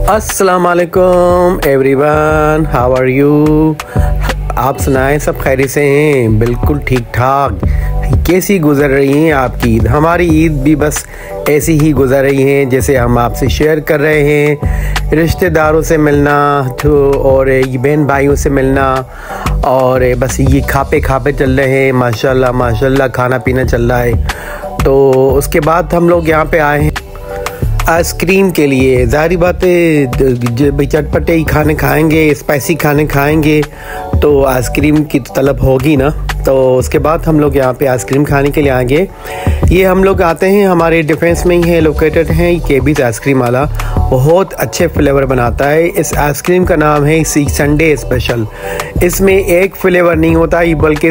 अस्सलाम वालेकुम everyone, how are you. आप सुनाएं, सब खैरियत से हैं? बिल्कुल ठीक ठाक। कैसी गुजर रही हैं आपकी ईद? हमारी ईद भी बस ऐसी ही गुजर रही है जैसे हम आपसे शेयर कर रहे हैं। रिश्तेदारों से मिलना और बहन भाइयों से मिलना, और बस ये खापे चल रहे हैं। माशाल्लाह माशाल्लाह खाना पीना चल रहा है। तो उसके बाद हम लोग यहाँ पे आए हैं आइसक्रीम के लिए। ज़ाहिर बात है भाई, चटपटे ही खाने खाएंगे, स्पाइसी खाने खाएंगे तो आइसक्रीम की तो तलब होगी ना। तो उसके बाद हम लोग यहाँ पे आइसक्रीम खाने के लिए आएंगे। ये हम लोग आते हैं, हमारे डिफेंस में ही है, लोकेटेड है केबीज आइसक्रीम वाला। बहुत अच्छे फ्लेवर बनाता है। इस आइसक्रीम का नाम है संडे स्पेशल। इसमें एक फ्लेवर नहीं होता, बल्कि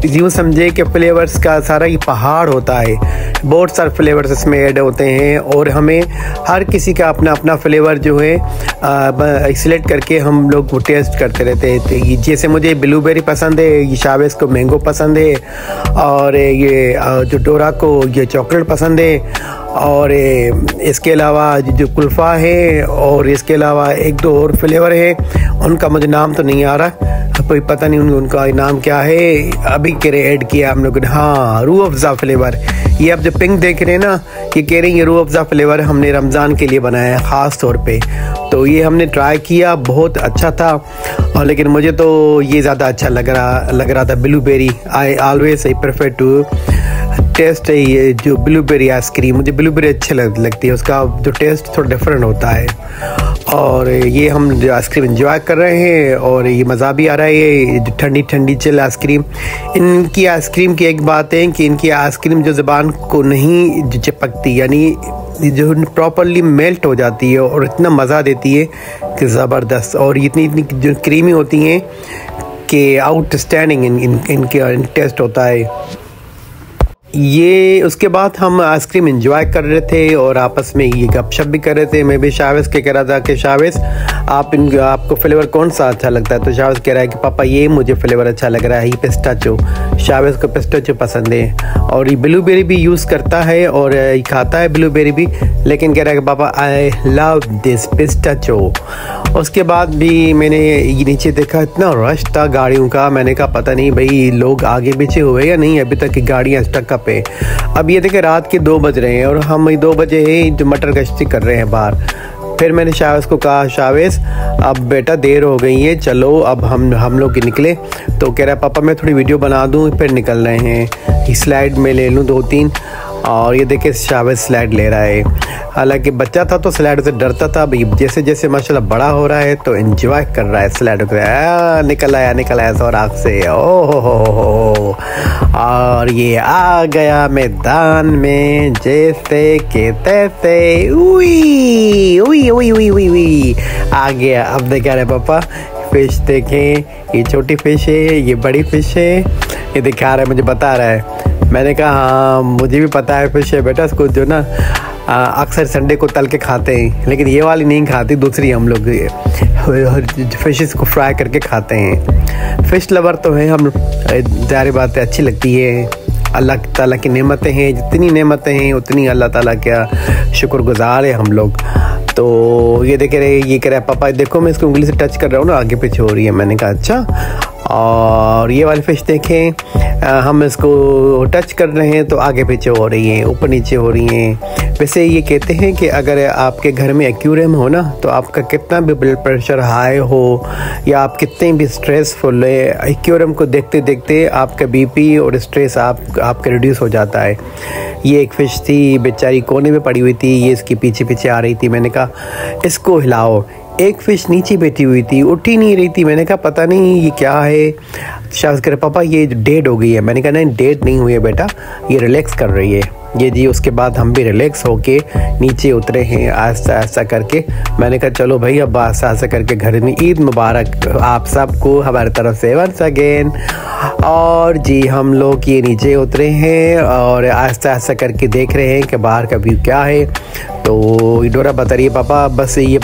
यूँ समझे कि फ्लेवर्स का सारा ही पहाड़ होता है। बहुत सारे फ्लेवर्स इसमें ऐड होते हैं और हमें हर किसी का अपना अपना फ्लेवर जो है सिलेक्ट करके हम लोग वो टेस्ट करते रहते हैं। जैसे मुझे ब्लूबेरी पसंद है, ये शावेज को मैंगो पसंद है, और ये जो डोरा को ये चॉकलेट पसंद है, और इसके अलावा जो कुल्फ़ा है, और इसके अलावा एक दो और फ्लेवर है, उनका मुझे नाम तो नहीं आ रहा, कोई पता नहीं उनका नाम क्या है। अभी कह रहे ऐड किया हम लोगों ने, हाँ, रूह अफ़ज़ा फ्लेवर। ये आप जो पिंक देख रहे हैं ना, ये कह रहे हैं ये रूह अफ़ज़ा फ्लेवर हमने रमज़ान के लिए बनाया है ख़ास तौर पे। तो ये हमने ट्राई किया, बहुत अच्छा था। और लेकिन मुझे तो ये ज़्यादा अच्छा लग रहा था blueberry. I always I prefer to taste है ये जो ब्लूबेरी आइसक्रीम। मुझे ब्लूबेरी अच्छी लगती है, उसका जो टेस्ट थोड़ा डिफरेंट होता है। और ये हम जो आइसक्रीम एंजॉय कर रहे हैं और ये मज़ा भी आ रहा है। ये जो ठंडी ठंडी चिल आइसक्रीम, इनकी आइसक्रीम की एक बात है कि इनकी आइसक्रीम जो ज़ुबान को नहीं चिपकती, यानी जो प्रॉपरली मेल्ट हो जाती है और इतना मज़ा देती है कि ज़बरदस्त। और इतनी जो क्रीमी होती हैं कि आउटस्टैंडिंग इनके टेस्ट होता है ये। उसके बाद हम आइसक्रीम एंजॉय कर रहे थे और आपस में ये गपशप भी कर रहे थे। मैं भी शावेज के कह रहा था कि शावेज आपको फ्लेवर कौन सा अच्छा लगता है? तो शावेज कह रहा है कि पापा ये मुझे फ्लेवर अच्छा लग रहा है, ये पिस्ताचो। शावेज को पिस्ताचो पसंद है और ये ब्लूबेरी भी यूज़ करता है और ये खाता है ब्लूबेरी भी, लेकिन कह रहा है कि पापा आई लव दिस पिस्ताचो। उसके बाद भी मैंने ये नीचे देखा, इतना रश था गाड़ियों का। मैंने कहा पता नहीं भाई लोग आगे पीछे हुए या नहीं, अभी तक की गाड़ियाँ स्टक पे। अब ये देखे रात के 2 बज रहे हैं और हम 2 बजे ही जो मटर गश्ती कर रहे हैं बाहर। फिर मैंने शावेज को कहा, शावेज अब बेटा देर हो गई है, चलो अब हम लोग निकले। तो कह रहा है पापा मैं थोड़ी वीडियो बना दूँ, फिर निकल रहे हैं। स्लाइड में ले लूँ 2-3, और ये देखे शावेज स्लाइड ले रहा है। हालांकि बच्चा था तो स्लाइड से डरता था, भाई जैसे जैसे माशाल्लाह बड़ा हो रहा है तो एंजॉय कर रहा है स्लाइड को। निकल आया सौराख से, ओ हो। और ये आ गया मैदान में जैसे के तैसे, उई उई उई उई उई उई आ गया। अब देखा रहे पापा फिश देखें, ये छोटी फिश है, ये बड़ी फिश है, ये दिखा रहा है, मुझे बता रहा है। मैंने कहा हाँ मुझे भी पता है फिश है बेटा, इसको जो ना अक्सर संडे को तल के खाते हैं, लेकिन ये वाली नहीं खाती, दूसरी हम लोग फिशेस को फ्राई करके खाते हैं। फ़िश लवर तो है हम, ज़ाहिर बात है अच्छी लगती है। अल्लाह ताला की नेमतें हैं, जितनी नेमतें हैं उतनी अल्लाह ताला का शुक्रगुजार है हम लोग। तो ये देख रहे, ये कह रहा है पापा देखो मैं इसको उंगली से टच कर रहा हूँ ना, आगे पीछे हो रही है। मैंने कहा अच्छा। और ये वाली फ़िश देखें, हम इसको टच कर रहे हैं तो आगे पीछे हो रही हैं, ऊपर नीचे हो रही हैं। वैसे ये कहते हैं कि अगर आपके घर में एक्वेरियम हो ना, तो आपका कितना भी ब्लड प्रेशर हाई हो या आप कितने भी स्ट्रेसफुल है, एक्वेरियम को देखते देखते आपका बीपी और स्ट्रेस आपका रिड्यूस हो जाता है। ये एक फ़िश थी बेचारी कोने में पड़ी हुई थी, ये इसके पीछे पीछे आ रही थी। मैंने कहा इसको हिलाओ। एक फ़िश नीचे बैठी हुई थी, उठ ही नहीं रही थी। मैंने कहा पता नहीं ये क्या है। शायद करे पापा ये डेड हो गई है। मैंने कहा नहीं डेड नहीं हुई है बेटा, ये रिलैक्स कर रही है ये जी। उसके बाद हम भी रिलैक्स होके नीचे उतरे हैं आस्ता आस्ता करके। मैंने कहा चलो भाई अब आस्ता आस्ता करके घर में ईद मुबारक आप सबको हमारी तरफ से वंस अगेन। और जी हम लोग ये नीचे उतरे हैं और आस्ता आस्ता करके देख रहे हैं कि बाहर का व्यू क्या है। तो डोरा बता रही है पापा बस ये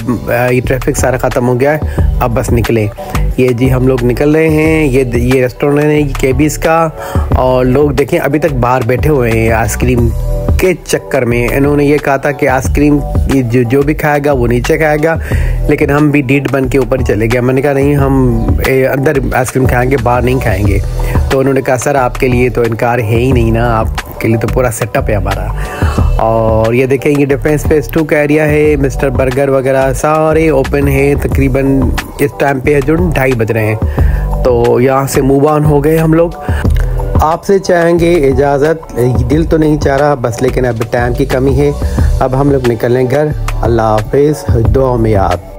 ट्रैफिक सारा ख़त्म हो गया है, अब बस निकले। ये जी हम लोग निकल रहे हैं। ये रेस्टोरेंट है केबीज का, और लोग देखें अभी तक बाहर बैठे हुए हैं आइसक्रीम के चक्कर में इन्होंने ये कहा था कि आइसक्रीम जो भी खाएगा वो नीचे खाएगा, लेकिन हम भी डीड बन के ऊपर चले गए। मैंने कहा नहीं, हम अंदर आइसक्रीम खाएंगे, बाहर नहीं खाएंगे। तो उन्होंने कहा सर आपके लिए तो इनकार है ही नहीं ना, आपके लिए तो पूरा सेटअप है हमारा। और ये देखें, ये डिफेंस फेज 2 का एरिया है। मिस्टर बर्गर वगैरह सारे ओपन है। तकरीबन इस टाइम पे है जो 2:30 बज रहे हैं। तो यहाँ से मूव ऑन हो गए हम लोग। आपसे चाहेंगे इजाज़त, दिल तो नहीं चाह रहा बस, लेकिन अब टाइम की कमी है। अब हम लोग निकलें घर। अल्लाह हाफिज़, दुआ में याद।